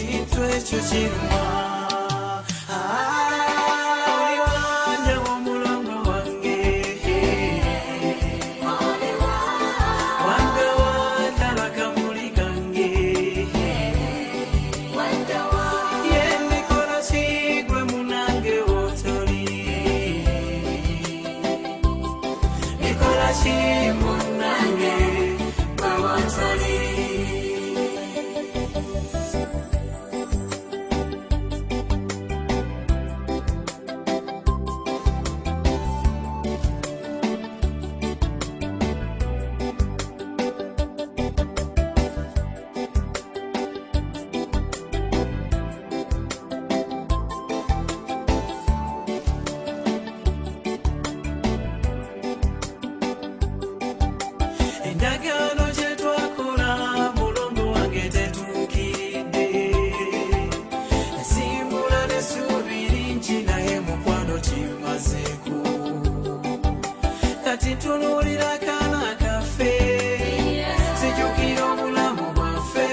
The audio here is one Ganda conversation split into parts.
ekintu ekyo kiruma oli wange w'omulongo wange wanga watala kamuli kange yendikola sigwe munange wotoli nikola simunange gwe wotoli endagaano gye twakola mulongo wange tetuukiridde nsimbula n'essuubi lingi naye mukwano kimazeeko kati tunuulira akaana kaffe sijjukira obulamu bwaffe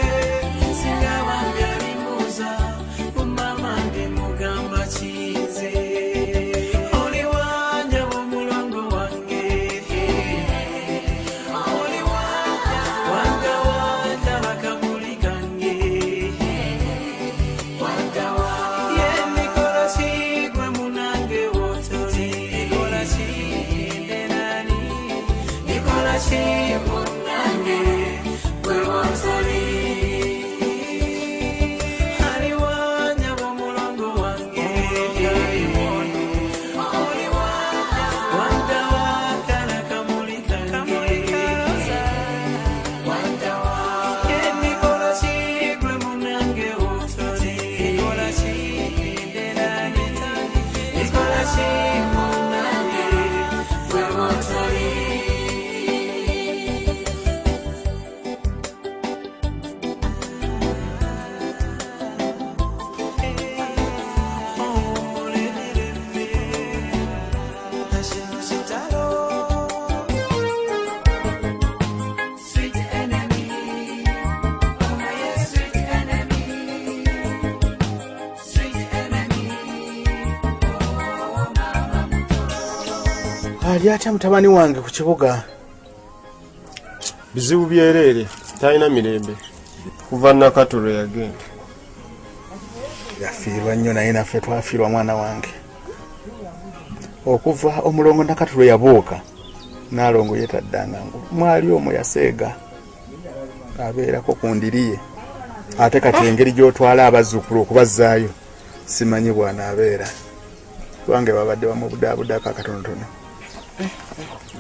singa bambi alimuuza ku maama ndimugamba kize oli wange w'omulongo wange wanga watala kamuli kange yendikola sigwe munange wotoli nikola kinde nani nikola kimunange gwe wotoli ali wange w'omulongo wange oli wanga watala kamuli kange yendikola sigwe munange wotoli nikola kinde nani nikola kimunange gwe wotoli Sweet enemy, oh my sweet enemy, sweet enemy, oh mama. Ali atya mutabani wange ku kibuga bizibu byerere talina mirembe kuva nakatolo yagenda yafiirwa nnyo naye naffe twafiirwa mwana wange okuva omulongo nakatulo yabuuka naalongo yetaddanga ngu mwali omwo yaseega abeerako ku ndiriye ate kati engeri gy'otwala abazzukulu okubazzaayo simanyi bwanaabeera kubanga babadde bamubudaabudaako akatonotono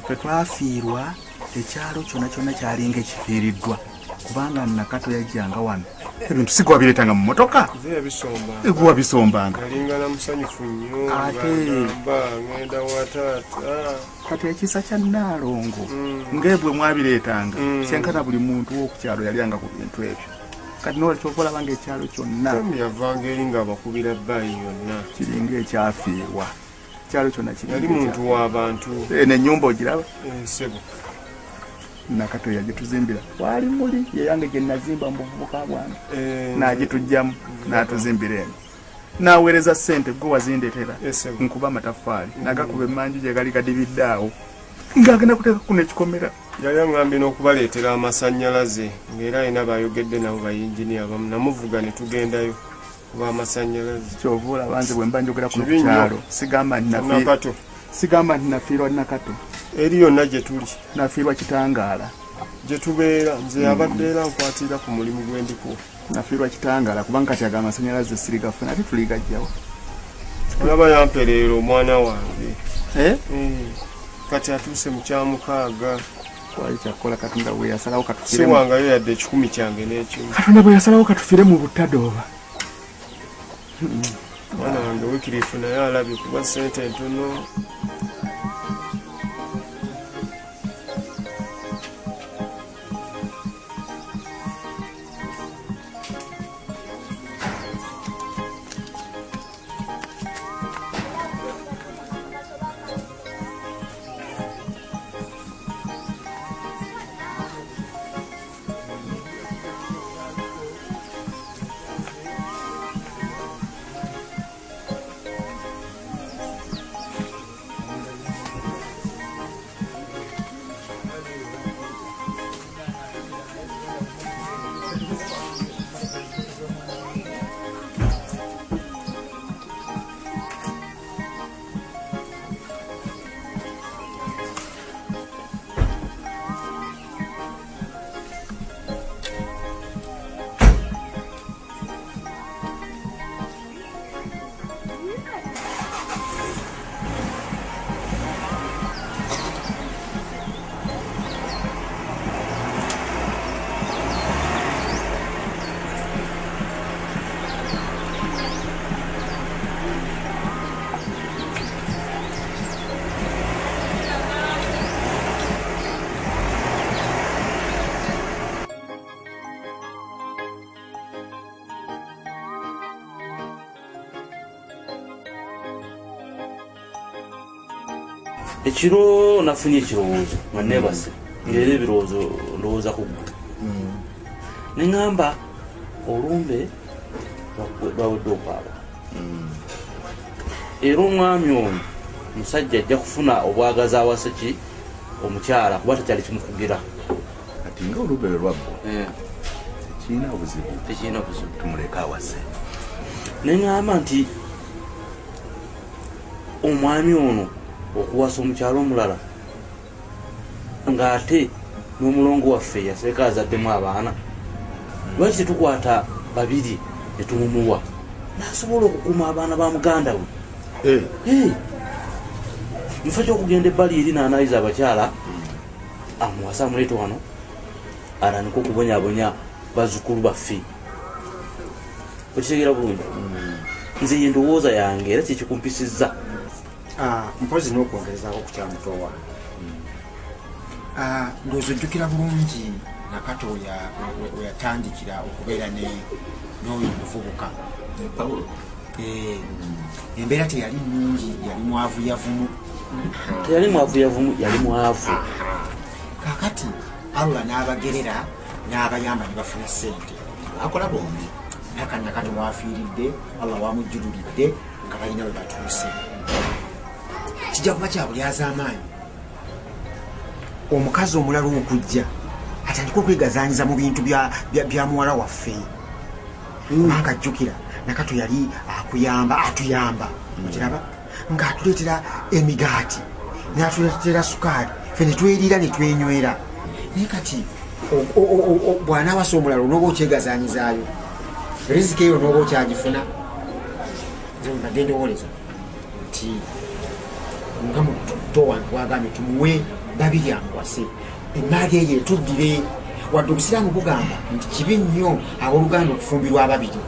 ffe twafiirwa ekyalo kyonna kyonna kyalinga ekifiiriddwa kubanga nakato yajjanga wano ebintu si gwabireetanga mu motoka egwa bisombanga yalingana musanyufu nnyo ate ngenda wataata kati ekisa kya Naalongo ng'ebwe mwabireetanga kyenkana buli muntu w'okukyalo yalyanga ku bintu ebyo kati nolekyokolaba ng'ekyalo kyonna yavanga eri ng'abakubira bbayi yonna kiringa ekyafiirwa ekyalo kyonna yali muntu w'abantu n'ennyumba ogiraba sebo nakato yagituzimbira wali muli yeyange gye nazimba mu buvubuka bwange n'agitujjamu n'atuzimbira eno n'aweereza ssente gwe wazindeetera nkuba amataffaali nagakuba emmanju gye gali gadibiddaawo ng'agenda kuteeka kuno ekikomera yali aŋŋambye n'okubaleetera amasannyalaze ng'era alina bayogedde nabo bayinginiya bamu namuvuga ne tugendayo kuba amasannyalaze kyova olaba nze bwe mba njogera kuno ku kyalo sigamba nti nafiirwa nakato eri yonna gye tuli nafiirwa kitangaala gye tubeera nze yabadde era nkwatira ku mulimu gwe ndiko nafiirwa kitangaala kubanga kati aga amasannyalaze sirigafuna ate tuligajjawo olaba yampereera omwana wange kati atuuse mu kyamukaaga kwali kyakukola katonda bwe yasalawo katufiire siwangayo yadde ekikumi kyange n'ekimu katonda bwe yasalawo katufiire mu butadooba mwana wange wikirifu naye alabye kuba ssente ntono ekiro nafunye ekirowoozo nga nebase ngaera ebirowoozo ndowooza ku ggwe neŋŋamba olumbe lwawedde okwaba era omwami ono musajja ajja kufuna obwagazi awase ki omukyala kuba tekyali kimukugira kati nga olumbe lwe lwabbo tekirina buzibu tumuleka awase neŋŋamba nti omwami ono okuwasa omukyalo omulala ng'ate n'omulongo waffe yaseeka azaddemu abaana lwaki tetukwata babiri netumumuwa nasobola okukuuma abaana ba muganda we mufa kyokugenda ebbali eri naanayiza abakyala amuwasa amuleete wano alaniko okubonyabonya bazukulu baffe okitegeera bulungi nze ye ndowooza yange era kyekikumpisizza mpozi n'okwongerezaako ku kyamutowa ndowooza ojjukira bulungi nakato weyatandikira okubeera n'oyo omuvubuka embeera teyali nnungi, yali mwavuyavumu. Teyali mwavuyavumu, yali mwavu. Kakati Allah n'abagerera n'abayamba ne bafuna ssente. Akola bombi. Naka nakati wafiiridde, Allah wamujjululidde nga balina we batuuse. Kijja kuba kya buli azaamaanyi. Omukazi omulala okujja atandika okwegazaanyiza mu bintu bya muwala waffe. Kubanga jjukira nakato yali atuyamba okiraba ng'atuleetera emigaati n'atuleetera sukaali ffe ne tweriira ne twenywera. Naye kati bw'anaawasa omulala onooba okyegazaanyizaayo riziki eyo n'oba okyagifuna. Nze ndowoleza nti nga muto wange wagambye tumuwe babiri amuwase, emmaali eyo etuddire. Wadde obusiraamu bugamba nti kibi nnyo abooluganda okufumbirwa ababiri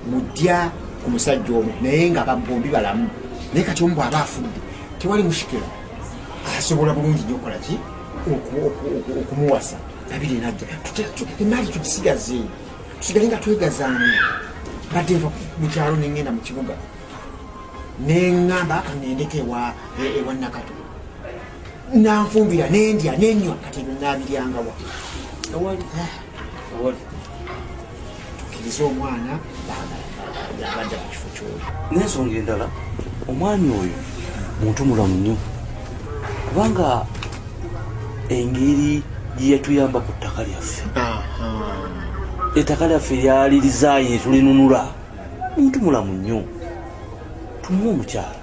mudya ku musajja omu naye nga bombi balamu. Naye kati omu bw'aba afudde tewali mushikira, asobola bulungi nnyo okukola ki okumuwasa babiri najja. Emmaali tugisigaze, tusigale nga twegazaanya. Badde nva mu kyalo neŋŋenda mu kibuga neŋŋamba kangendeko ewa nakato nanfumbira nendya nenywa kati ebyo naabiryangawa. Tukiriza omwana yabadda mu kifo kyoyo. N'ensonga endala omwami oyo muntu mulamu nnyo, kubanga engeri gye yatuyamba ku ttaka lyaffe, ettaka lyaffe lyalirizaayo tulinunula, muntu mulamu nnyo, tumuwe omukyala.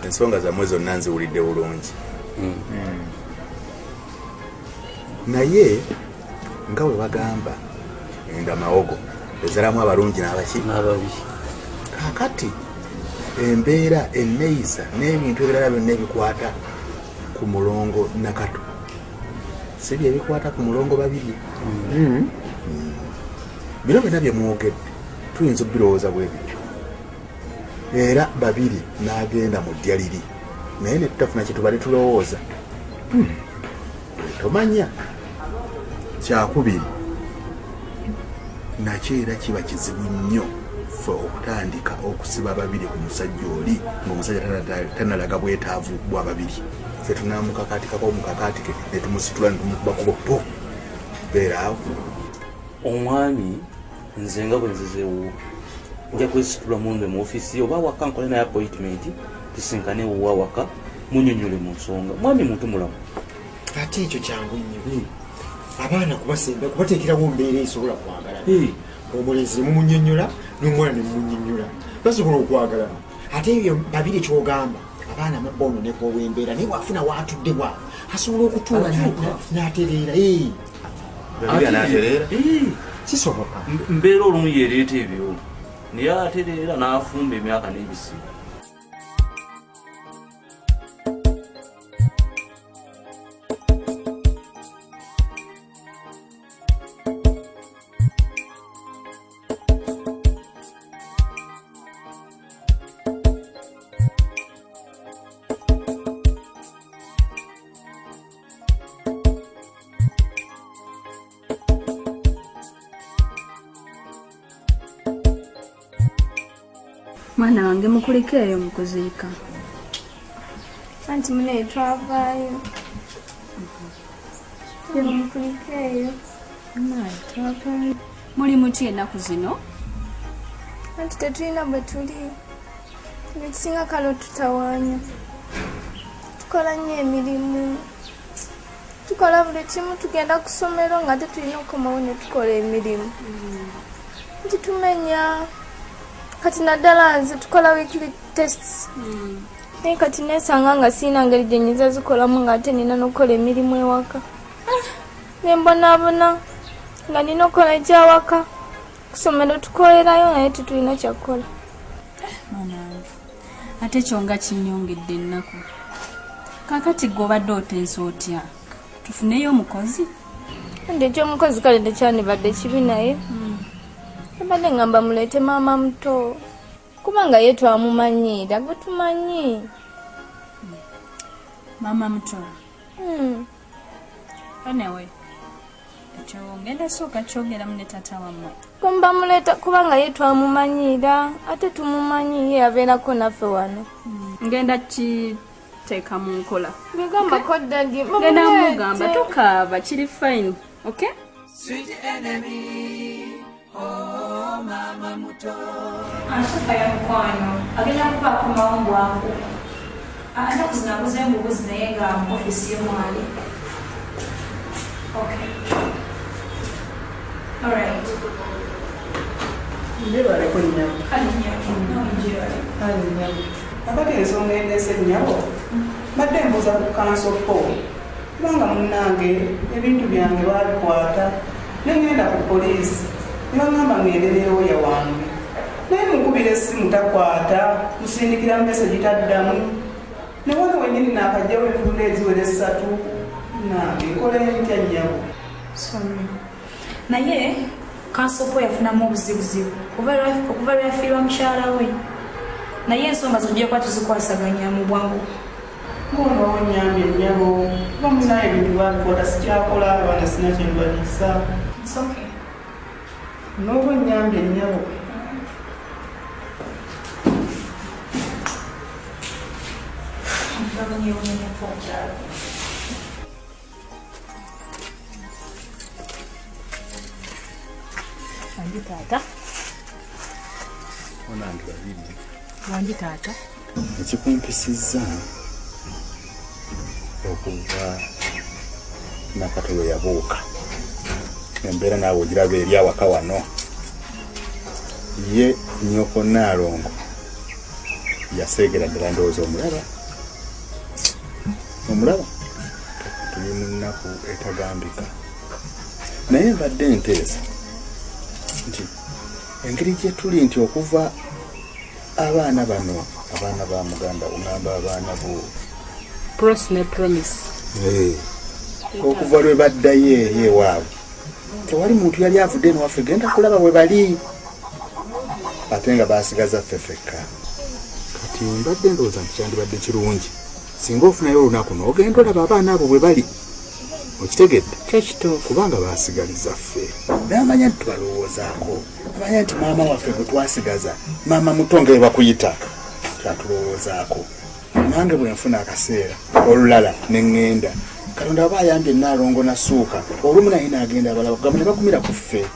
Ensonga zammwe zonna nziwulidde bulungi, naye nga bwe bagamba enda mawogo ezalamu abalungi n'abaki n'ababi. Kakati embeera enneeyisa n'ebintu ebirala byonna ebikwata ku mulongo nakato si bye bikwata ku mulongo babiri. Bino byonna bye mwogedde tuyinza okubirowooza bwe bityo, era babiri n'agenda mu ddya liri naye ne tutafuna kye tubale tulowooza. Tomanya kyakubiri nakyo era kiba kizibu nnyo ffe okutandika okusiba babiri ku musajja oli ng'omusajja tanalaga bwetaavu bwa babiri. Ffe tunamukakaatikako omukakaatike ne tumusitula ne tumukubakuba po beeraawo. Omwami nze nga bwe nzizeewo nja kwesitula munde mu ofiisi oba waka nkole naye appointment tusinkane wuwa waka munyonyole mu nsonga. Mwami muntu mulamu. Ate ekyo kyangu nnyo abaana kubateekerawo mbeera esobola kwagala. Omulezi mumunyonyola n'omwana ne mumunyonyola basobola okwagalana. Ate ebyo babiri kyogamba abaana mabononeka olw'embeera naye bwafuna waatudde bwa asobola okutuula n'atereera. Kisoboka mbeera olumu yeereeta ebyo naye atereera n'afumba emyaka n'ebisibo. Mwana wange mukulikeeyo mukuziika. Anti mune twavaayo. Yamupulikeeyo. Twavaayo. Muli muti ennaku zino? Anti tetulina bwe tuli. Ekisinga kano tutawaanya. Tukola nnyo emirimu. Tukola buli kimu, tugenda ku ssomero nga tetulina okukomawo ne tukola emirimu. Nti tumenya. Kati naddala nze tukola weekly tests. Naye kati neesanga nga siina ngeri gye nyiza zikolamu ng'ate nina n'okukola emirimu ewaka. Ne mbonaabona nga nina okukola egyawaka. Ku ssomero tukolerayo naye tetulina kyakukola. Ate kyo nga kinnyongedde ennaku. Kaakati gw'obadde oteesa otya? Tufuneyo omukozi? Nde ekyomukozi kale tekyandibadde kibi naye. Mbadde ngamba muleete maama muto. Kubanga ye twamumanyiira gwe tumanyi. Maama muto? Anyway, ekyo ngenda sooka kyogeramu ne taata wammwe. Kumba muleeta kubanga ye twamumanyiira ate tumumanyi ye abeerako naffe wano. Ngenda kiteeka mu nkola. Bigamba koddagi. Ngenda mugamba tokaaba kiri fine, okay? Sweet enemy, oh mama muto. Anshuka ya mukwano agenda kuba ku mawungu ako. Anaku zinaguze embuguzi naye nga mu ofisi y'omwali. Okay. All right. Njebaleko nnyabo. Kale nnyabo. Nonjebale. Kale nnyabo. Akati ensonga endeese nnyabo. Mbadde mbuuza ku kansoko. Kubanga munnange ebintu byange baabikwata. Ne ngenda ku poliisi. Ne bagamba ngendereyo ya wange. Naye mukubira essimu takwata. Musindikira meseji taddamu. Ne wano wennyini naakajjawo envulula eziwera 3. Nange nkola ntya nnyabo. Sorry. Naye kansopo yafunamu obuzibuzibu okuva lwafiirwa mukyala we. Naye ensonga zojja kuba tuzikwasaganya mu bwangu. Ngono onyambye nnyabo. Kuba munaye ebintu babikwata sikyakola abaana sina kye mbaliisa. It's okay. N'oba onyambye nnyabo. Wangi taata. Onange babiri. Wangi taata. Ekikumpisizza okuva Nakatoyo yabuuka. Embeera naawe ogiraba eri awaka wano. Ye nnyoko Naalongo yaseegera ddala ndowooza omulaba. Omulaba tuli mu nnaku etagambika. Naye mbadde nteesa nti engeri gye tuli nti okuva abaana bano abaana ba muganda ungamba abaana bo Promise ne promise. Okuva lwe baddayo eri ewaabwe tewali muntu yali avudde eno waffe genda kulaba bwe bali ate nga baasigaza ffeffekka. Kati mbadde ndowooza nti kyandibadde kirungi singa ofunayo olunaku n'ogenda olaba abaana abo bwe bali. Okitegedde? Kyekituufu kubanga baasigaliza ffe. N'amanya nti tubalowoozaako. Amanya nti maama waffe gwe twasigaza maama muto nga bakuyita kyatulowoozaako. Nange bwe nfuna akaseera olulala ne ŋŋenda Katonda aba ayambye Naalongo nasuuka olumu naye n'agenda abalaba kugamba ne bakumira ku ffe.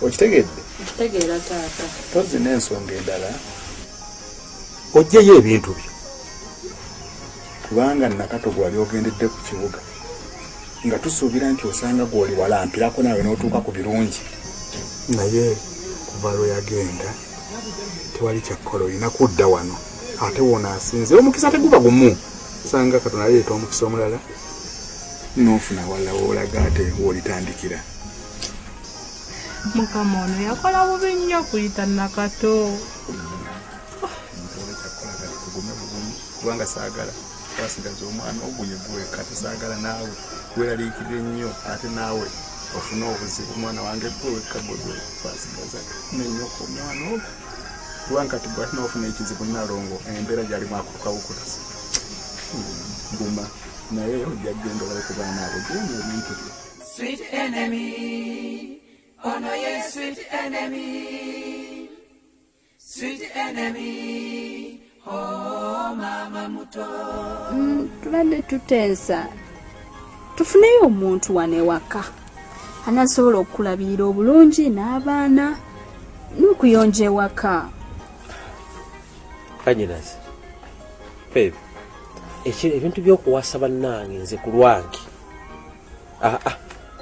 Okitegedde? Kitegeera taata. Tozzi n'ensonga endala oggyeyo ebintu byo kubanga Nakato gwali ogendedde ku kibuga nga tusuubira nti osanga gw'oli walampirako naawe n'otuuka ku birungi. Naye kuva lwe yagenda tewali kyakkola olina kudda wano ate wona asinze omukisa teguba gumu. Sanga Katonda aleeta omukisa omulala n'ofuna wala woolaga ate w'olitandikira. Mukama ono yakola bubi nnyo kuyita Nakato. Kubanga saagala twasigaza omwana oguye gwe kati saagala naawe weeraliikirire nnyo ate naawe ofune obuzibu omwana wange gwe wekka gwe twasigaza nennyoko omwana ogwo kubanga kati bw'ati n'ofuna ekizibu Naalongo embeera gy'alimu akukawukutasi guma naye ojja kgenda olabe ku baana abo gyemu ebintu bye. Sweet enemy, oh no yes, sweet enemy, oh mama muto. Tubadde tutensa tufuneyo omuntu wano ewaka anasobola okukulabirira obulungi n'abaana n'okuyonja ewaka. Kanyinazi babe ebintu by'okuwasa bannange nze ku lwange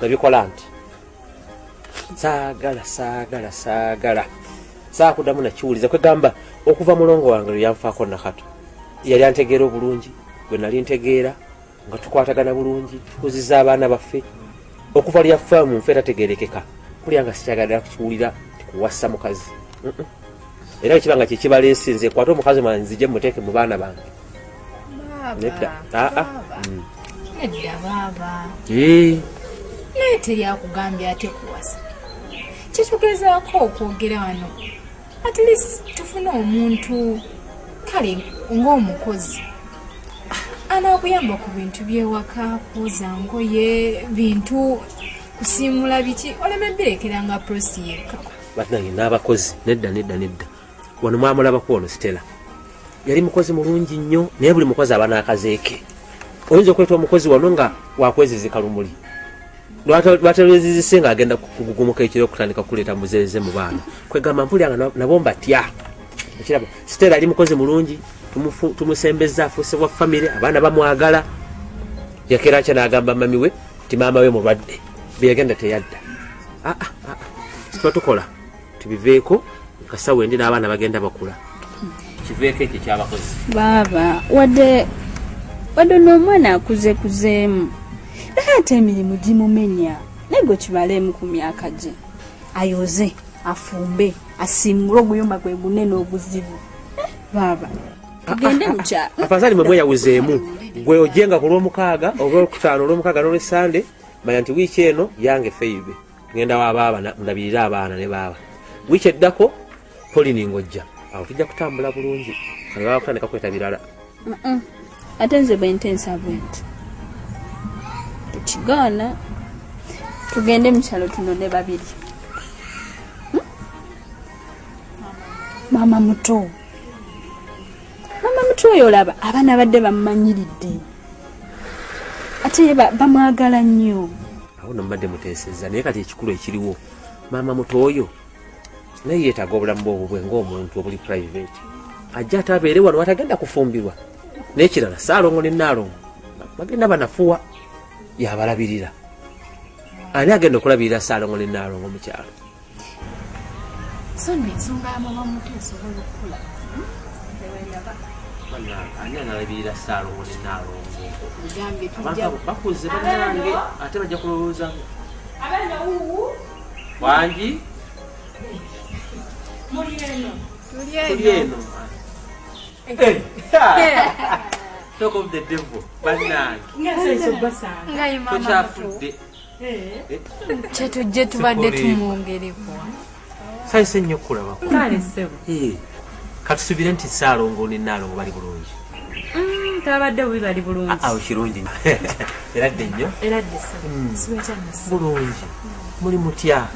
nabikola nti saagala saakuddamu nakiwuliza kwegamba okuva mulongo wange lwe yanfaako nakato yali antegeera obulungi bwe nali ntegeera nga tukwatagana bulungi tukuziza abaana baffe okuva lyaffe mu nfe tategeerekeka kulyanga sikyagalira kukiwulira tikuwasa mukazi era ekibanga kyekibaleese nze kwate omukazi manzije muteeke mu baana bange edda baaba naye teryakugambye ate kuwasa kitugezaako okwogera wano at least tufune omuntu kale ng'omukozi anaakuyamba ku bintu byewaka kuuza ngoye bintu kusiimula biki oleme birekeranga prosi yekka batinange n'abakozi nedda wano mwamulabako ono Stella yali mukozi mulungi nnyo naye buli mukozi aba n'akazeeke oyinza okweta omukozi wano nga wakwezizika lumuli lwatalwezizise ng'agenda kugugumuka ekiro okutandika kuleeta muzeeze mu baana kwegamba mpuliranga nabo mbatya ekiraba Stella ali mukozi mulungi tumusembeza afuuse wa famire abaana bamwagala yakera kya n'agamba mami we ti maama we mulwadde beyagenda teyadda tukola tubiveeko kasawo endi n'abaana bagenda bakula kiveeko ekyo ekyabakozi baaba wadde n'omwana akuzeekuzeemu naye ate emirimu gimumenya nego kibaleemu ku myaka gye ayoze afumbe asiimule oguyumba gwe gunene obuzibu baaba tugende mukyalo afazaali mwe mweyawuzeemu gwe ojenga ku lw'omukaaga olw'okutaano olw'omukaaga n'olw'esande manya nti wiiki eno yange feibe ngenda wabaaba ndabirire abaana ne baaba wiiki eddako polini ngojja awo tujja kutambula bulungi baba kutandika kweta birala ate nze bwentensa bwenti tukigaana tugende mukyalo tunone babiri mama muto oyo olaba abaana badde bamumanyiridde ate bamwagala nnyo awo nombadde muteeseza naye kati ekikulu ekiriwo maama muto oyo naye yeetaaga obulamu bwe obubwe ng'omuntu obuli private ajja ate abeere wano watagenda kufumbirwa n'ekirala Saalongo ne Naalongo bagenda banafuwa yabalabirira ani agenda okulabirira Saalongo ne Naalongo mu kyalo so n'ensonga yamama muto esobola okukula ani analabirira Saalongo ne Naalongo abantu bakuze bannange ate bajja kulowooza wangi tuli eno talk of the devil bannange tokyafudde kyetujje tubadde tumwongereko sayise nnyo okulabako katusubire nti Saalongo ne Naalongo bali bulungi tabadde bubi bali bulungi awo kirungi eradde nnyo bulungi muli mutya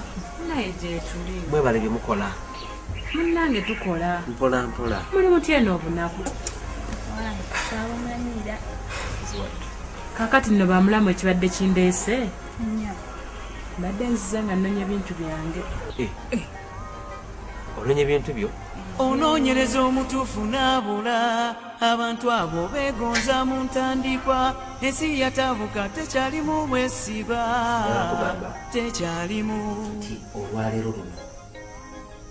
naye gyetuli mwebale bye mukola munnange tukola mpola mpola muli mutya n'obunaku kakati nno bamulamu ekibadde kindeese mbadde nziza nga nnonya bintu byange ononya ebintu byo onoonyereza omutuufu n'abula abantu abo beegonza mu ntandikwa ensi yatabuka tekyalimu bwesiba tekyalimu olwaleero luno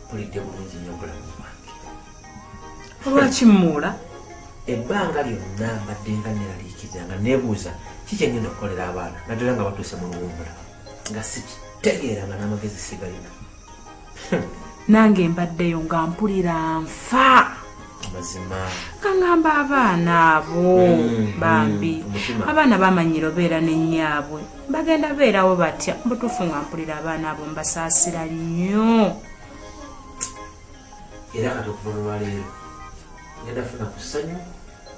pulidde bulungi nnyo obulamu bwange olwakimuula ebbanga lyonna mbadde nga neraliikirira nga neebuuza kikyenyina okukolera abaana naddala nga batuuse mu luwummula nga sikitegeera nga n'amagezi sigalina nange mbaddeyo nga mpulira nfa mazima kangamba abaana abo bambi abaana bamanyira obeera n'ennyaabwe bagenda beerawo batya mbutuufu nga mpulira abaana abo mbasaasira nnyo era kati okuva olwaleero ngenda funa ku ssanyu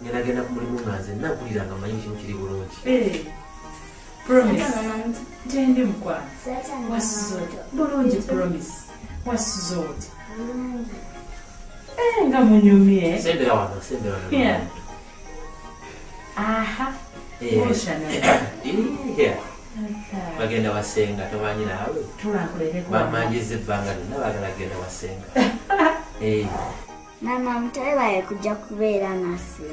ngendagenda ku mulimu nga nze nampulira nga manyi kimu kiri bulungi gyendi mukwano wasizoota bulungi promise wasizoota nga munyumye. Sembera wano, sembera wano. Yeah. Aha. Oshana. Yeah. Bagenda wasenga tomanyi naawe. Tulankuleke kwa. Bamanyize ebbanga lyonna baagala genda wasenga. Mama mutawe baye kujja kubeera naffe.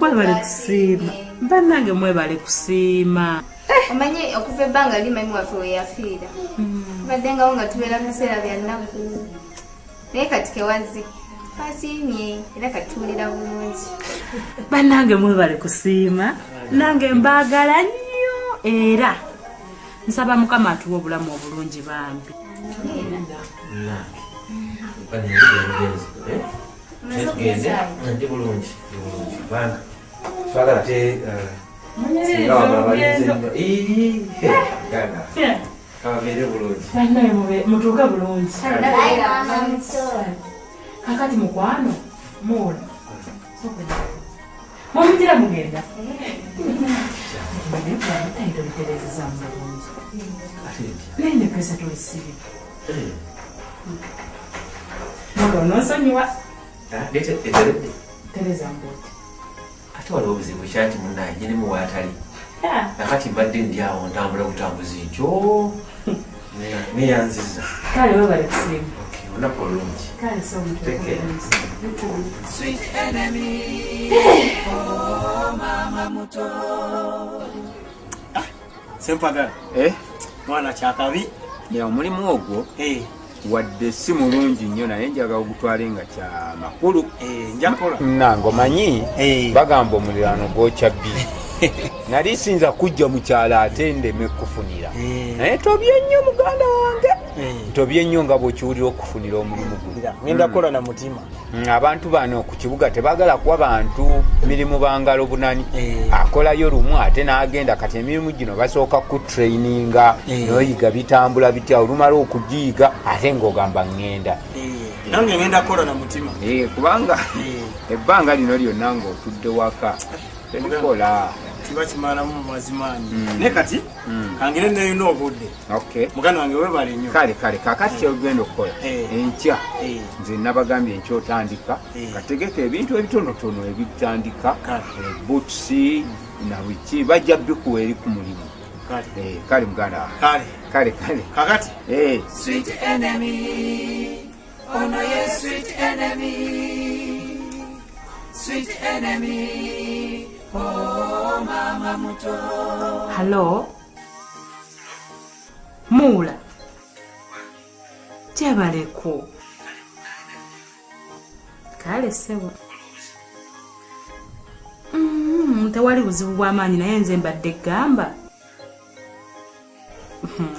Mwebale kusiima. Bannange mwebale kusiima. Omanyi okuva ebbanga lima emu waffe we yafiira. Tubaddengawo nga tubeera mu biseera bya nnaku. Naye kati kewazi. Twasiimye era katuwulira bulungi. Bannange mwebale kusiima. Nange mbaagala nnyo era nsaba Mukama atuwe obulamu obulungi bambi. Ndi bulungi kubanga twagala te singa wabalabalinze kababeere bulungi mutuuke bulungi. Kakati mukwano muula mumutira mugenda tayitoliterezeza mulungi nende pesa tolisiri mulo nosonyiwa tereza mboti ate waliwo obuzibu kyati munaye nyinimu waatali nakati mbadde ndi awo ntambula butambuzi nkyo neyanziza kale we bali kusiima olunaku olungi kale Sweet enemy, oh mama muto. Sempagala. Mwana kyakabi. Ya omulimu ogwo wadde si mulungi nnyo naye njagala ogutwale nga kya makulu. Njakola. Nange omanyi bagamba omuliraano gwokya bbiri. Nali sinza kujja mu kyalo ate ndeme kufunira. Naye tobye nnyo muganda wange. Tobye nnyo nga bw'okiwulira okufunira omulimu guno. Ngenda kola na mutima. Abantu bano ku kibuga tebaagala kuwa bantu mirimu bangalo bunani. Akolayo lumu ate n'agenda kati emirimu gino basooka kutraininga n'oyiga bitambula bitya olumala okugiyiga ate ng'ogamba ngenda. Nange ngenda kola na mutima. Kubanga ebbanga lino lyonna ng'otudde waka tekola kiba kimalamu mu mazimanyi. Ne kati kangire neyina obudde. Muganda wange webale nnyo. Kale kakati kyogenda okukola enkya nze nabagambye enkya otandika kategeka ebintu ebitonotono ebitandika butusi na wiki bajja bikuwa eri ku mulimu. Kale muganda kale kakati Sweet enemy, oh no yes sweet enemy, sweet enemy, oh mama muto. Hello? Mula. Kyebaleko. Kale sebo. Tewali buzibu bw'amaanyi naye nze mbadde gamba.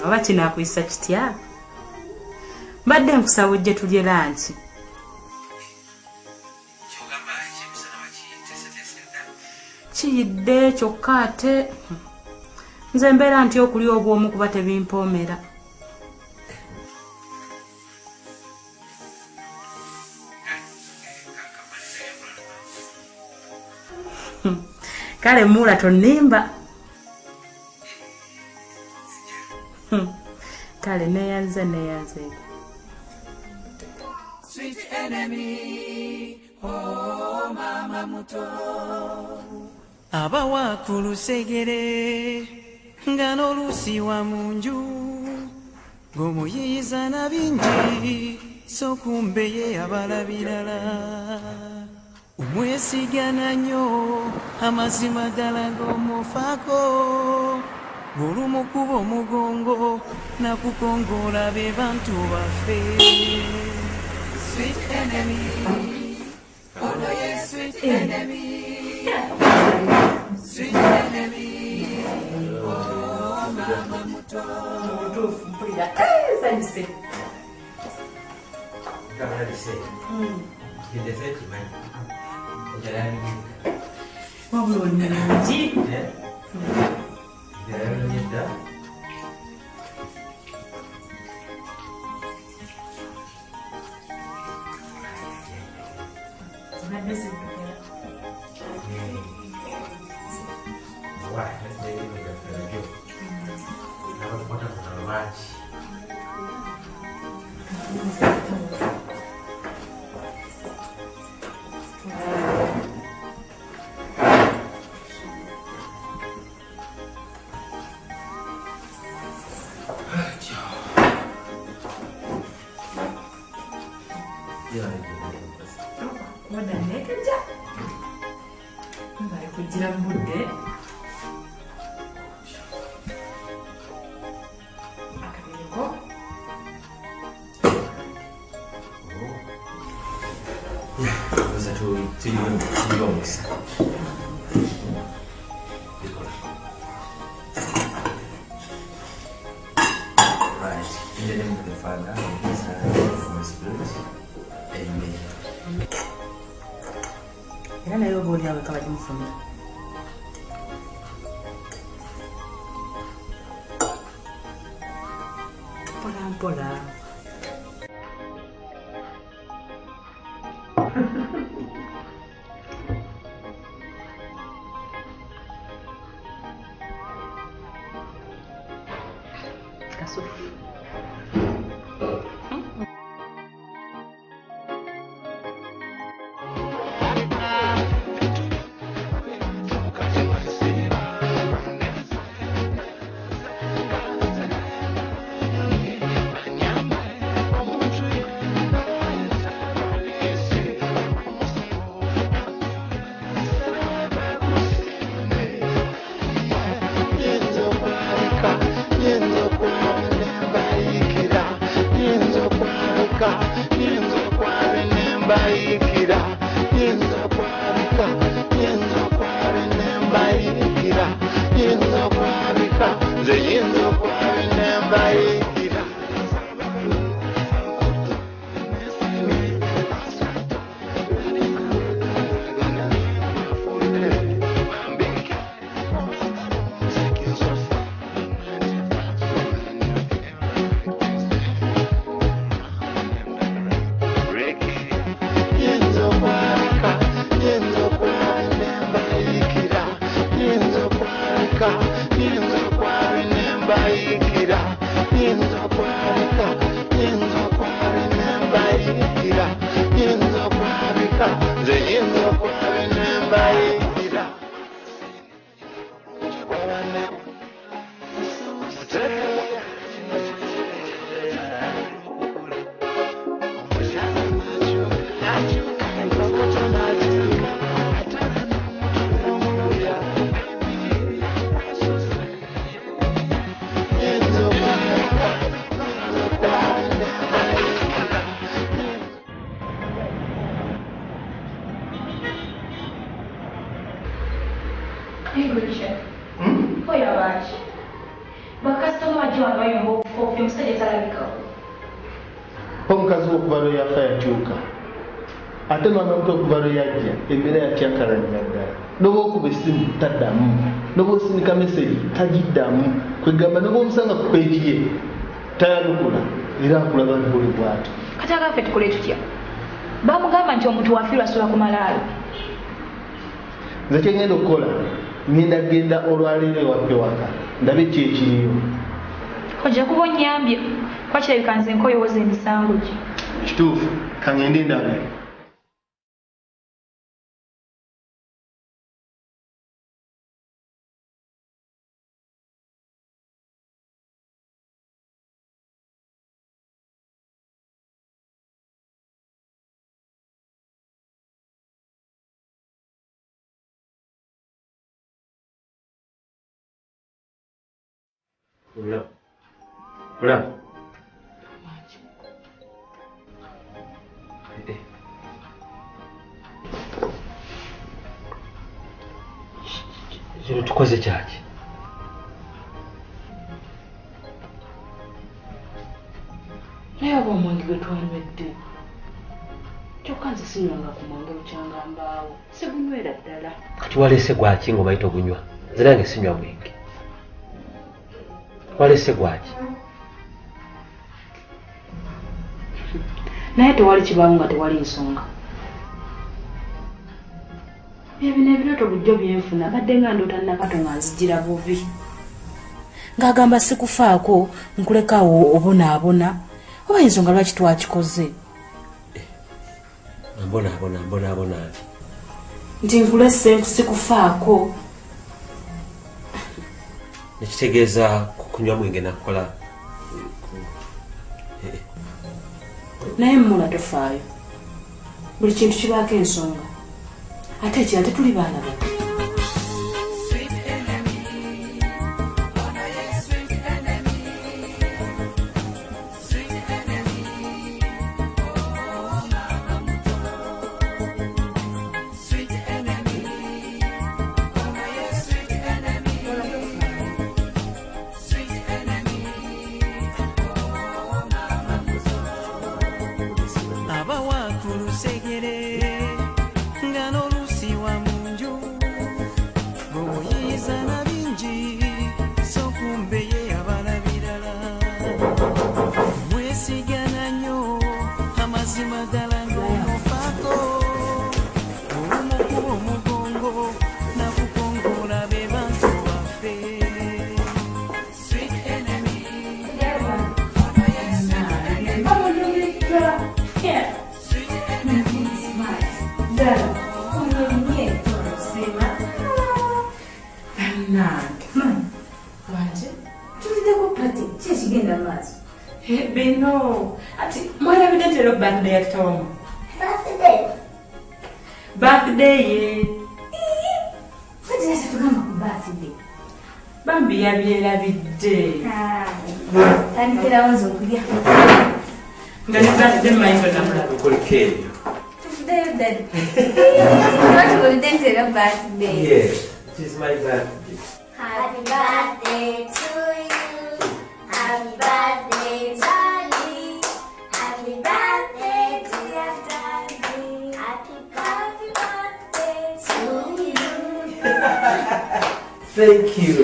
Oba kinaakuyisa kitya? Mbadde nkusaba ojje tulye lanchi. Kiyidde kyokka ate nze mbeera nti okulya obwomu kuba tebimpoomera. Kale Mula tonnimba. Kale neyanze. Sweet enemy, oh mama muto. Abawa ku lusegere nga n'oluusi wa mu nju ng'omuyiiza na bingi so kumbe ye abalabirala omwesigana nnyo amazima ddala ng'omufaako ng'olumu kuba omugongo nakukongoola be bantu baffe. Sweet enemy, oh no yes sweet enemy. Sweet enemy, oh mama muto. Sanyuse. Wabula oli mulungi. Wadanekejja. Mbali kugira mudde. Akabiriko. Sasa tuliomisa. Right. In the name of the Father, and the Son, and the Holy Spirit. Amen. Era naye oba oli awe kabali mufuna. Mpola mpola. Kasufu. Omukazi w'okubalo yafa yakyuka ate mwana omuto okubalo yajja embeera yakyakalanya ddala noba okuba essimu taddamu noba osinika meseji tagiddamu kwegamba noba omusanga ku peegi ye tayanukula era akulaba buli bw'ati kati agaffe tukole tutya bamugamba nti omuntu wafiirwa asula ku malaalo nze kyengenda okukola ngenda genda olwaleero ewaffe waka ndabe ki ekiriyo ojja kuba onnyambye kwakirabika nze nkoyowooza emisango gye kituufu kangende ndabe Hola. Kino tukoze kyaki? Naye oba omwenge gwe twanywedde kyokka nze sinywanga ku mwenge bukyanga mbaawo sigunywera ddala. Kati waleese gwaki ng'omaite ogunywa? Nze nange sinywa mwenge. Waleese gwaki? Naye tewali kibaawo nga tewali nsonga. Ebyo ebirooto bulijjo byenfuna badde nga ndoota Nakato nga nzigira bubi. Ng'agamba sikufaako nkulekawo obonaabona oba ensonga lwaki twakikoze. Mbonaabona ati. Nti nkulese sikufaako. Nekitegeeza kunywa mwenge nakola. Naye mmula tofaayo. buli kintu kibaako ensonga ate ekira tetuli baana bato. Bino, ati mwana bidete lo birthday ya Tom. Birthday. Kati yasa tugamba ku birthday. Bambi yabyera bidde. Tandikira wanzo kulya. Ngani birthday mayito namula Kulikeri. Today that. What will they tell about birthday? Yes, it is my birthday. Happy birthday to you. Happy birthday, Charlie. Happy birthday, dear Daddy. Happy birthday to you. Thank you.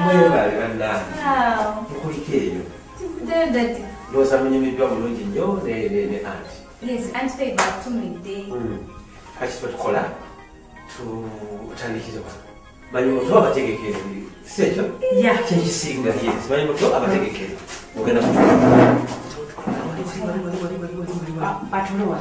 Mwebale bannange. Wow. Kulikeri. Today that. Losa munyumidwa mulungi nnyo ne anti. Yes, auntie pay back to me day. Kati tukola tutandikire wano. Manyi muto abategekere sekyo? Yeah. Kyekisinga yes. Manyi muto abategekere. Ogenda mu Atulowa.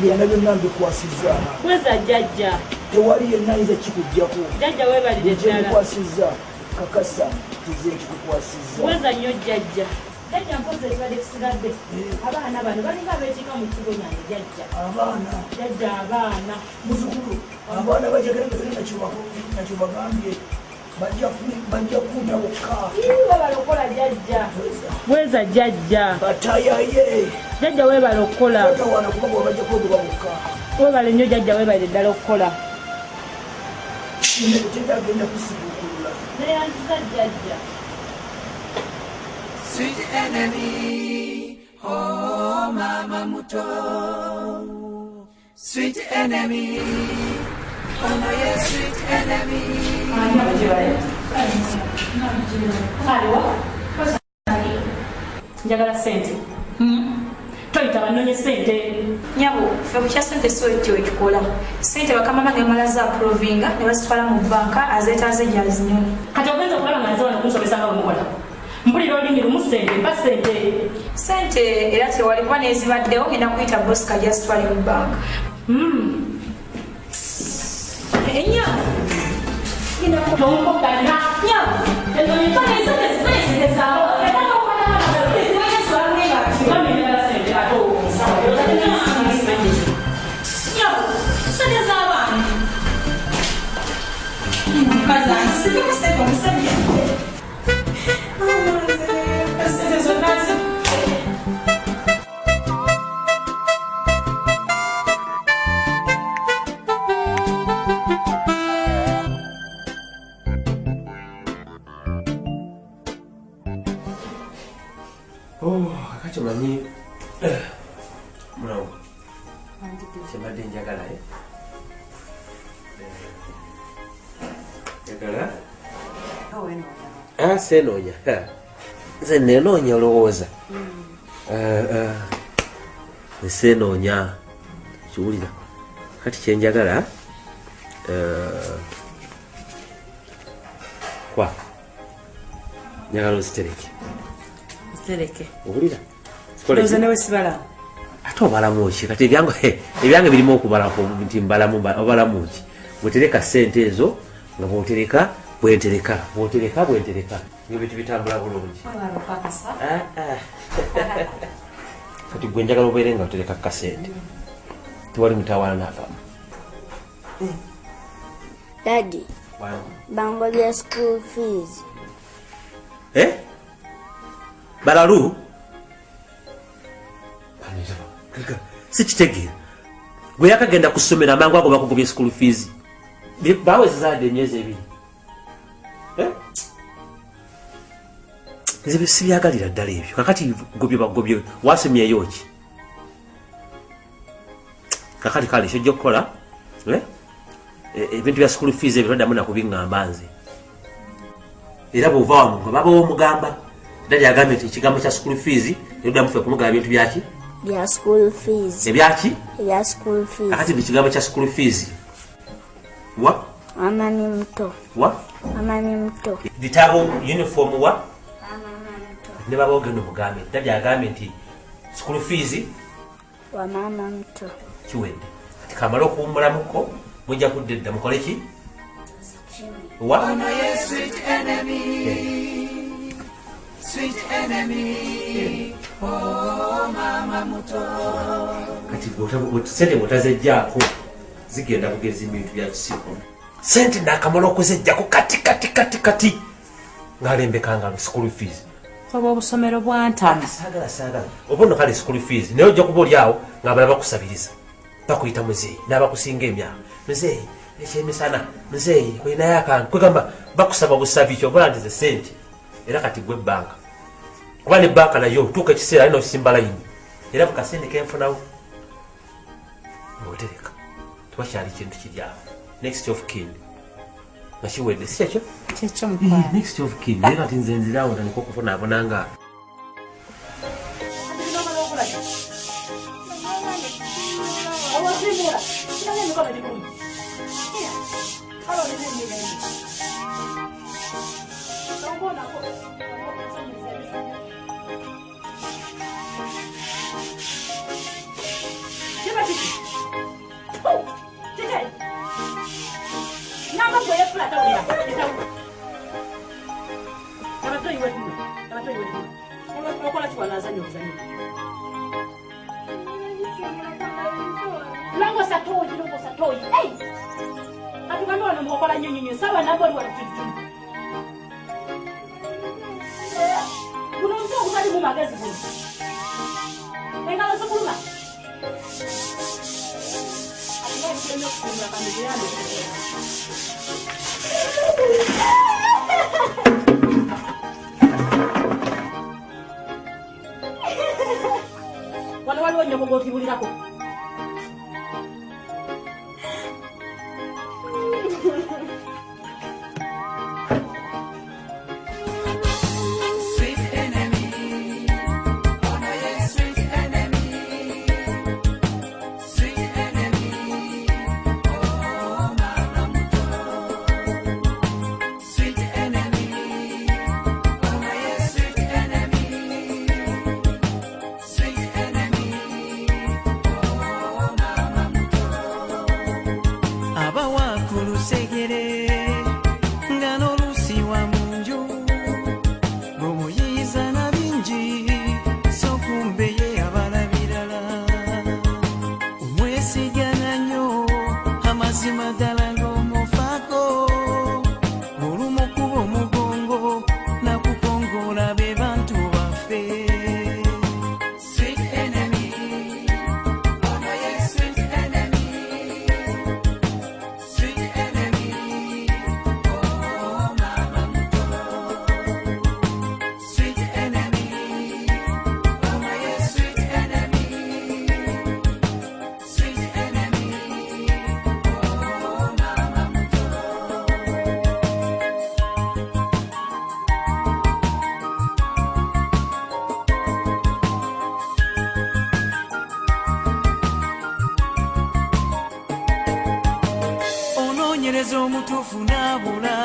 byonna byonna mbikwasizza weza jjajja tewali yenna ayinza kikugjako jjajja weebalire ddala bikwasizza kakasa kize nkikukwasizza weza nnyo jjajja jajja mpozi ekibadde kisigadde abaana bano balinga abeetika mu kigo nyange jajja abaana jajja abaana muzukulu abaana bajageragere nakyo bagambye bajja kuuta bokka webalokola jajja bweza jajja batayaye jajja webalokola tawana kuba bwabajja kuodoba bokka webale nnyo jajja webale ddala okukola tendagenda kusibukulula neyanziza jajja. Sweet enemy, oh mama muto. Sweet enemy, oh my sweet enemy. Njagala sente. Toyita bannonye sente. Nyabo, ffe bukya sente so ekyo ekikola. Sente bakamama gemala za provinga ne bazitwala mu banka azeetaaze gyazinyonyi. Kati ogenza okulaba nga nze wano kunsobesa nga bwemukola. Mpulira olulimi lumu sente mpa sente. Sente era tewali kuba nezibaddewo ngenda kuyita bosi kajja zitwale mu banka. Enya tompogana nyabo enonipane sente sente zawo Manyi mulawo kyembadde njagala njagala seenoonya nze nenoonya olowooza seenoonya kiwulira kati kyenjagala kwa njagala ozitereke owulira ate obalamu ki kati ebyange birimu okubalako nti obalamu ki bwetereka sente ezo nga bwentereka ebintu bitambula bulungi kati gwe njagala obeere nga otereka kasente tewali mutawaana n'akamu. Daddy, bangolya school fees. Balalu sikitegeera gwe yakagenda ku ssomero amangu ago bakugobye school fees bawezezadde emyezi ebiri nze sibyagalira ddala ebyo kakati gobye bagobye wasomyeyo ki kakati kale kyojja okukola ebintu bya school fees ebyo toddamu nakubiŋŋamba nze era bw'ova wano nga babawo omugamba Dadi agambye nti ekigambo kya school fees neddamu ffe kumugaba ebintu byaki bya school fees ebyaki bya school fees akati ekigambo kya school fees wa amani muto bitabo uniform wa ne baba ogenda omugambe Dadi agambye nti school fees wa mama muto kiwedde kati kamala okuwummulamuko mujja kuddedda mukole ki wa sweet enemy. Sweet enemy, oh mama muto. Kati sente bwotazejjaako zigenda kugeza ebintu bya kisiiko sente nakamala okuzejjako kati ng'alembekanga school fees oba obusomero bwantama saagala oba nno kale school fees naye ojja kuba oli awo ng'abala bakusabiriza bakuyita muzeeyi n'abakusinga emyaka muzeeyi ekyemisana muzeeyi olinayo akantu kwegamba bakusaba busabi kyobola nti ze sente era kati gwe banka kuba ne banka nayo tuuka ekiseera alina okisimba layini era bukasente kenfunawo ng'otereka tewakyali kintu kiryawo next of kin nga kiwedde si kyekyo next of kin naye kati nze nzirawo ntandika okufunaabona nga okola kiwanazanya obuzanyo longosa toyi atugambe wano mukokola nyonyonyo sawa naboli walutujjumu guno nsi ogutali mu magezi guno engalo zikuluma wano waliwo nnyoko gwotibulirako omutuufu n'abula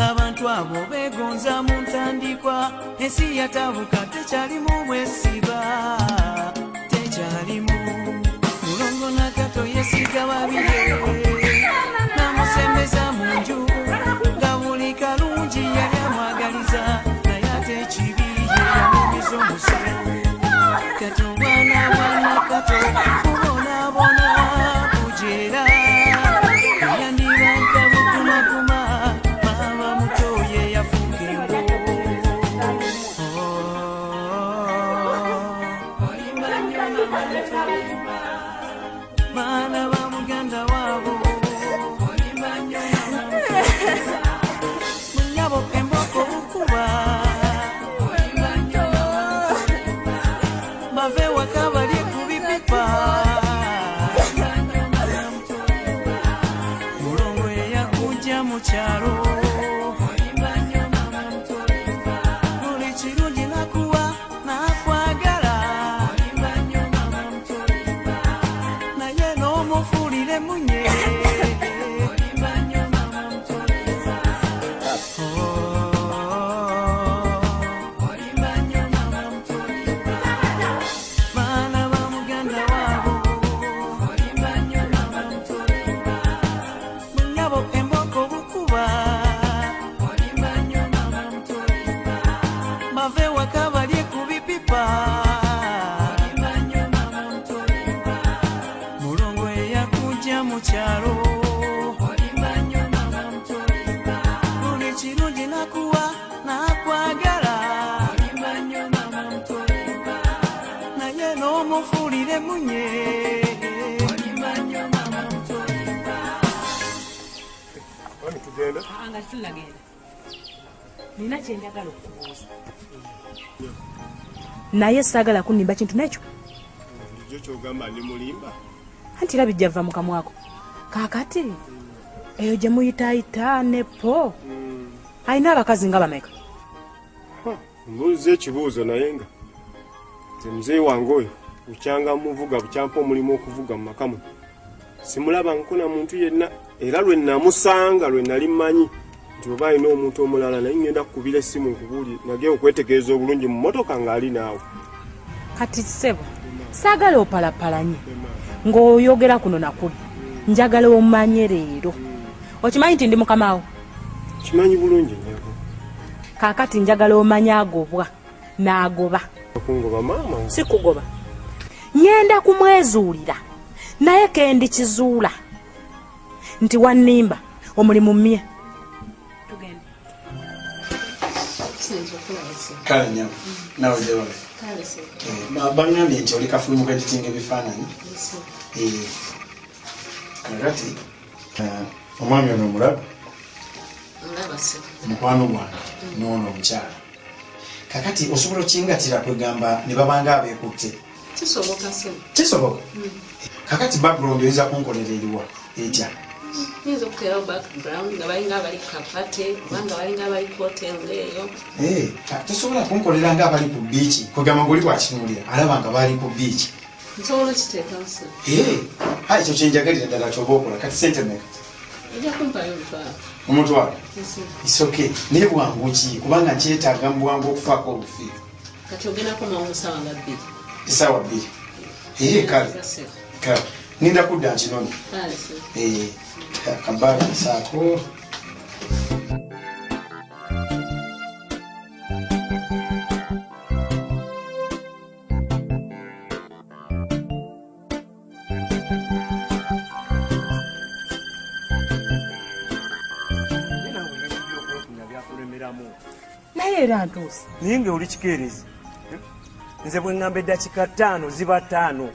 abantu abo beegonza mu ntandikwa ensi yatabuka tekyalimu bwesiba tekyalimu mulongo nakato yesiga babire namusembeza mu nju nga buli kalungi yali amwagaliza naye ate ekibi yeyamemiza omusolo kato bwana kato kubonaabona kujeera nina kyenjagala okubuuza naye saagala kunimba kintu nekyo ekyo kyogamba ndi mulimba anti era bijja va mu kamwako kaakati eyo gye muyitaayita nepo alina abakazi nga bameka mbuuza ekibuuzo naye nga nze muzeeyi wange oyo bukyanga muvuga bukyampa omulimu okuvuga mu maka muno simulaba nkona muntu yenna era lwe namusanga lwe nali mmanyi nti oba alina omuntu omulala naye ngenda kukubira essimu nkubuulire nage okwetegereza obulungi mu mmotoka ng'ali naawe kati ssebo saagala opalapalanye ng'oyogera kuno nakuli njagala omanye leero okimanyi nti ndi mukamaawo kimanyi bulungi nyako kaakati njagala omanye agobwa n'agoba. Okungoba maama? Si kugoba. Ngenda kumwezuulira naye kendi kizuula nti wannimba omulimu mmye. Tugende. Kale nnyo nawe gyewale bangambye nti oli kafulimu keditinga ebifaananyi kakati omwami ono omulaba mukwano gwange noono omukyala kakati osobola okingatira kwegamba ne babanga abeekutte kisoboka kakati background oyinza kunkolera eriwa etya Nizo kutera background nga balinga abali kapate kubanga balinga abali ku hotel eyo tosobola kunkolera nga abali ku beach kwegamba ng'oli bwakinuulira alaba nga baali ku beach nsobola kiteeka nsi ekyo kyenjagalira ddala kyoba okola kati sente meka ojja kumpayo omutwalo isoke naye bwangu ki kubanga nkyetaaga mu bwangu okufaako obufi kati ogendako musawa nga 2 esaawa 2 kale ninda kudda nkinoni kabaga nsaako naye era ntuusi naye nga oli kikeerezi nze bwe ŋŋamba eddakiika 5 ziba 5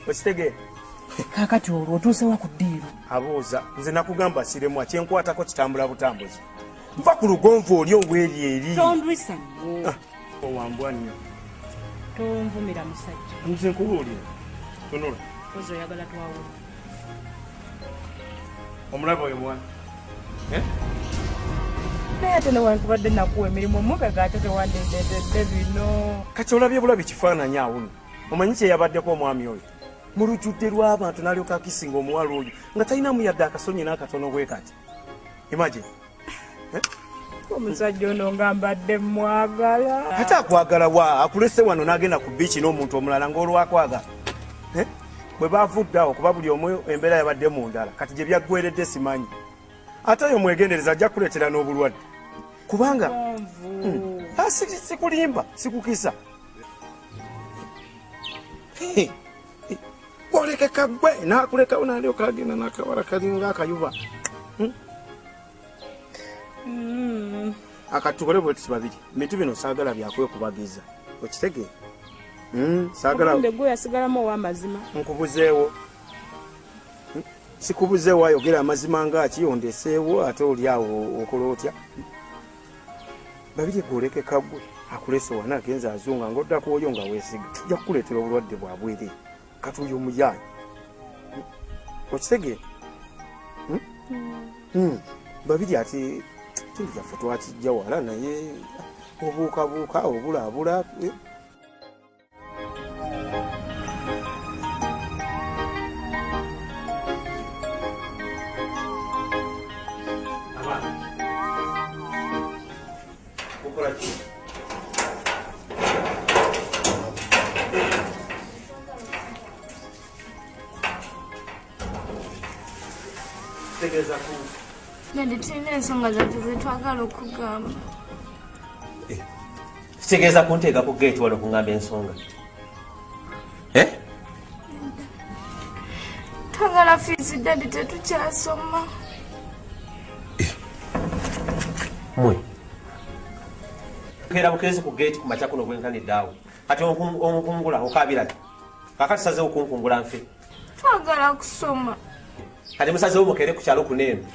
okitegeera kakati olwo otuuse wa ku ddiiro abooza nze nakugamba siremwa kyenkwatako kitambula butambuzi nva ku lugonvu oli obweri eri tondwisa nnyo owambwa nnyo tonvumira musajja nze nkubuulira tonola ozi oyagala twawula omulaba oyo mwana naye ate newankubadde nakuwa emirimu omugaga ate tewandendetedde bino kati olabye bulabi kifaananyi awuno omanyi kyeyabaddeko omwami oyo mu lujjudde lw'abantu n'alyoka akisinga omuwala oyo nga talinamu yadde akasonyi n'akatono bwe kati imagine omusajja ono nga mbadde mwagala ate akwagala wa akulese wano n'agenda ku biiki n'omuntu omulala ng'olwakwagala bwe bavudde awo kuba buli omu embeera yabadde mu ndala kati gye byaggweredde simanyi ate oyo mwegendereza ajja kuleetera n'obulwadde kubanga sikulimba sikukisa olekeka gwe nakulekawo nalyoka agenda n'akawala kalinga akayuba akatukole bwe tuti babiri ebintu bino saagala byakwekubagiza okitegeera saagala gwe yasigalamu ow'amazima nkubuzeewo sikubuzeewo ayogera amazima ngaaki ondeseewo ate oli awo okola otya babiri gwolekeka gwe akulese wana agenza azunga ng'oddaku oyo nga weesiga kijja kukuleetera obulwadde bwa bwere kati oyo omuyaani okitegeera babiri ati kintu kyaffe twakijja wala naye obuukabuuka obulaabula Nadi tulina ensonga zaffe zetwagala okugamba. kitegeeza kunteeka ku geeti wano kuŋŋamba ensonga Twagala fiizi dadi tetukyasoma. mwe keera bukeezi ku geeti ku makya kuno bwenkanidde awo kati onkungula okaabiraki kakati sazeewo kunkungula nfe Twagala kusoma. kati musazeewo mukeere ku kyalo kuneemu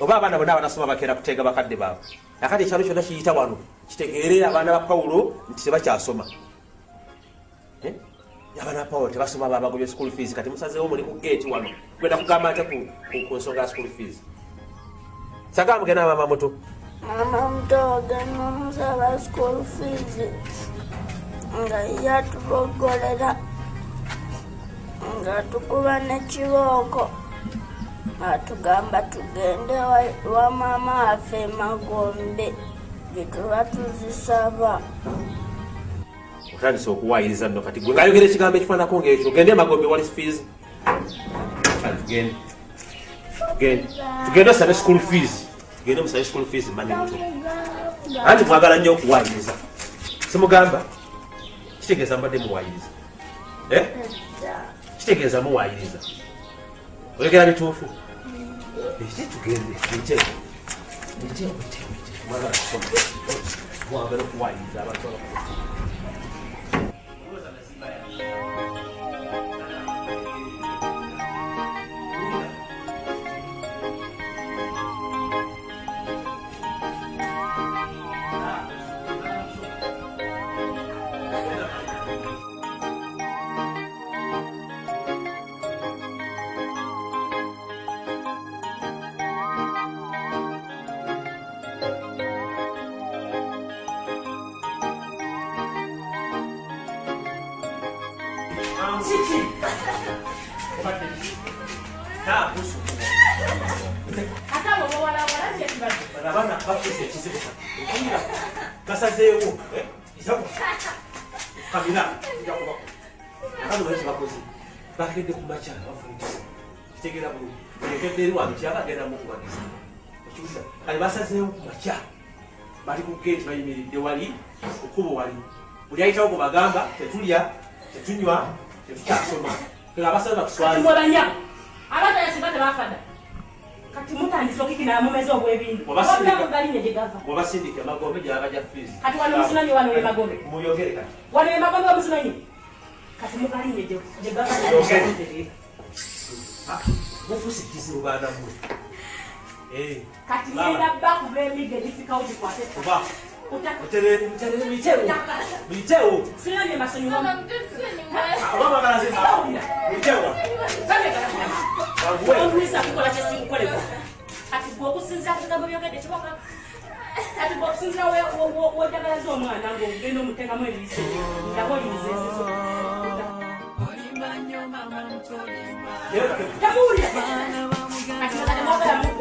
oba abaana bonna abanasoma bakeera kuteega bakadde baabwe akati ekyalo kyonna kiyita wano kitegeere abaana ba Pawulo nti tebakyasoma abaana ba Pawulo tebasoma babagobye school fees kati musazeewo muli ku geeti wano gwenda kugamba ate ku nsonga ya school fees sagaa mugenda mama muto mama muto ogenda omusaba school fees nga yatubogolera nga tukuba nekibooko atugamba tugende wa mama waffe Magombe gyetuba tuzisaba otandise okuwaayiriza nno kati gwe ngayogera ekigambo ekifaanako ngaekyo ogende Magombe wali fees tugende osabe school fees tugende musabe school fees mani muto anti mwagala nnyo okuwaayiriza simugamba kitegeeza mbadde muwayiriza kitegeeza muwayiriza oyogera bituufu eki tugende mwagala okuwayiriza abantu kasazeewo kamina akazibakozi bagende ku makyala bafundisa kitegera bulungi ekeddeeri wange kyakagenda mukubagiza okiwuliza kale basazeewo ku makyala bali ku geeti bayimiridde wali okubo wali buli ayitawo ku bagamba tetulya tetunywa tetukyasoma abasabe bakuswalimuolanya abatayasiba tebafada kati mutandisa okikina mumeze obwebintu galinye gyegava obasindika magombe gyabaja fizi kati wano musinanyi wano ye magombe muyogere kati wano ye magombe omusinanyi kati mugalinye gyegava mufuse kizibu baana mwe kati ngenda bakuba emiga egifikawo gikwate Mitewo. Sina ni masonyi wangu. Mama kanasema. Mitewo. Wangwisa kukola chesi ukole kwa. Ati bwo kusinza kugamba byogede kiboka. Ati bwo kusinza we dagala zo mwana ngo ngendo mutenga mwe bise. Ndabo yinze so. Oli manyo mama mtoli. Tamuri. Ati mama